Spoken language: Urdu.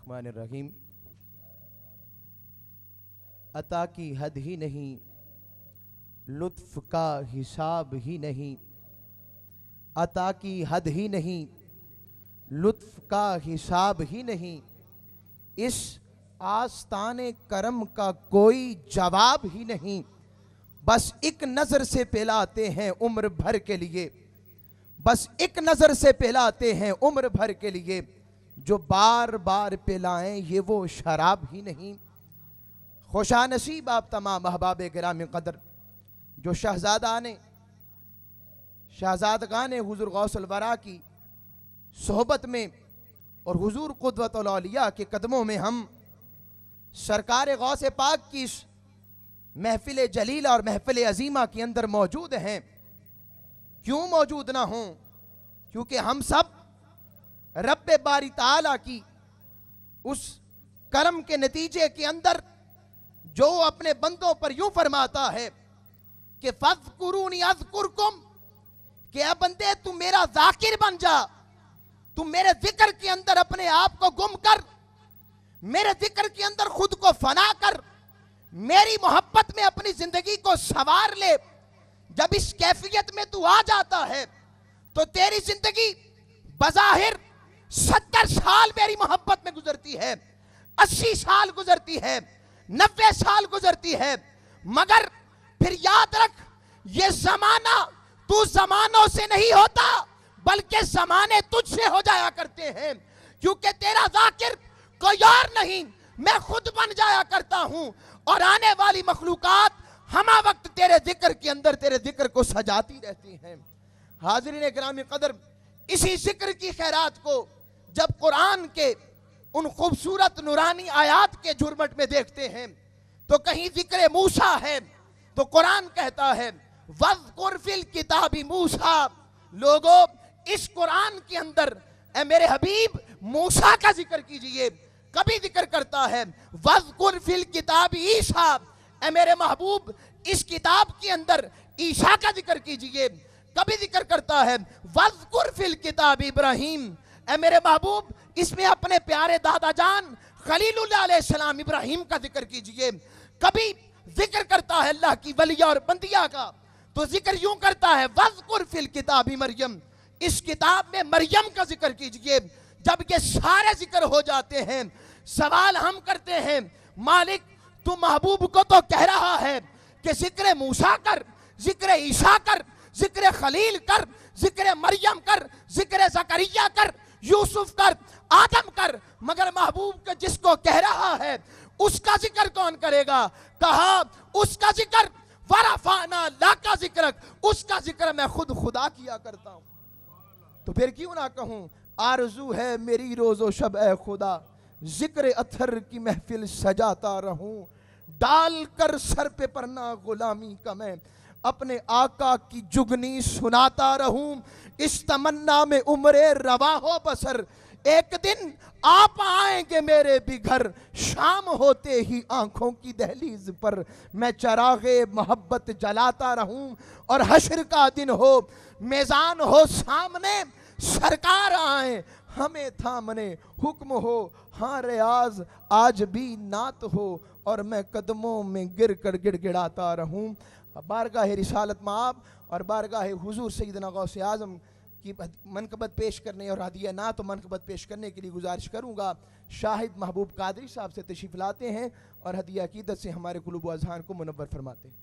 الرحمن الرحیم۔ عطا کی حد ہی نہیں، لطف کا حساب ہی نہیں، عطا کی حد ہی نہیں، لطف کا حساب ہی نہیں، اس آستان کرم کا کوئی جواب ہی نہیں، بس ایک نظر سے پلاتے ہیں عمر بھر کے لیے، بس ایک نظر سے پلاتے ہیں عمر بھر کے لیے، جو بار بار پلائیں یہ وہ شراب ہی نہیں۔ خوشا نصیب آپ تمام احباب گرامی قدر جو شہزادگان حضور غوث الورا کی صحبت میں اور حضور قدوۃ الاولیاء کے قدموں میں ہم سرکار غوث پاک کی اس محفل جلیلہ اور محفل عظیمہ کے اندر موجود ہیں۔ کیوں موجود نہ ہوں؟ کیونکہ ہم سب رب باری تعالیٰ کی اس کرم کے نتیجے کے اندر جو اپنے بندوں پر یوں فرماتا ہے کہ فَاذْكُرُونِي أَذْكُرْكُمْ، کہ اے بندے تم میرا ذاکر بن جا، تم میرے ذکر کے اندر اپنے آپ کو گم کر، میرے ذکر کے اندر خود کو فنا کر، میری محبت میں اپنی زندگی کو سنوار لے۔ جب اس کیفیت میں تو آ جاتا ہے تو تیری زندگی بظاہر 70 سال میری محبت میں گزرتی ہے، 80 سال گزرتی ہے، 90 سال گزرتی ہے، مگر پھر یاد رکھ یہ زمانہ تو زمانوں سے نہیں ہوتا بلکہ زمانے تجھ سے ہو جایا کرتے ہیں، کیونکہ تیرا ذاکر کوئی اور نہیں میں خود بن جایا کرتا ہوں، اور آنے والی مخلوقات ہمہ وقت تیرے ذکر کے اندر تیرے ذکر کو سجاتی رہتی ہیں۔ حاضرین گرامی قدر، اسی ذکر کی خیرات کو جب قرآن کے ان خوبصورت نورانی آیات کے جھرمٹ میں دیکھتے ہیں تو کہیں ذکر موسیٰ ہے تو قرآن کہتا ہے وَاذْكُرْ فِي الْكِتَابِ مُوسَىٰ، لوگو اس قرآن کے اندر اے میرے حبیب موسیٰ کا ذکر کیجئے۔ کبھی ذکر کرتا ہے وَاذْكُرْ فِي الْكِتَابِ عیسیٰ، اے میرے محبوب اس کتاب کے اندر عیسیٰ کا ذکر کیجئے۔ کبھی ذکر کرتا ہے وَاذْكُرْ فِي الْكِتَابِ ابراہیم، اے میرے محبوب اس میں اپنے پیارے دادا جان خلیل اللہ علیہ السلام ابراہیم کا ذکر کیجئے۔ کبھی ذکر کرتا ہے اللہ کی ولیہ اور بندیہ کا تو ذکر یوں کرتا ہے وَاذْكُرْ فِي الْكِتَابِ مریم، اس کتاب میں مریم کا ذکر کیجئے۔ جب یہ سارے ذکر ہو جاتے ہیں سوال ہم کرتے ہیں مالک تو محبوب کو تو کہہ رہا ہے کہ ذکر موسیٰ کر، ذکر عیسیٰ کر، ذکر خلیل کر، ذکر مریم کر، ذکر زکریا کر، یوسف کر، آدم کر، مگر محبوب کے جس کو کہہ رہا ہے اس کا ذکر کون کرے گا؟ کہا اس کا ذکر وَرَفَعْنَا لَكَ ذِكْرَكَ، اس کا ذکر میں خود خدا کیا کرتا ہوں۔ تو پھر کیوں نہ کہوں آرزو ہے میری روز و شب اے خدا، ذکر اطہر کی محفل سجاتا رہوں، ڈال کر سر پہ پرنا غلامی کا میں اپنے آقا کی جگنی سناتا رہوں، اس تمنا میں عمر رواں ہو بسر، ایک دن آپ آئیں گے میرے بھی گھر، شام ہوتے ہی آنکھوں کی دہلیز پر میں چراغ محبت جلاتا رہوں، اور حشر کا دن ہو میزان ہو سامنے، سرکار آئیں ہمیں تھامنے، حکم ہو ہاں ریاض آج بھی نعت ہو، اور میں قدموں میں گر کر گڑ گڑاتا رہوں۔ بارگاہ رسالت مآب اور بارگاہ حضور سیدنا غوث اعظم کی منقبت پیش کرنے اور ہدیہ نعت و منقبت پیش کرنے کے لیے گزارش کروں گا شاہد محبوب قادری صاحب سے تشریف لاتے ہیں اور ہدیہ عقیدت سے ہمارے قلوب و اذہان کو منور فرماتے ہیں۔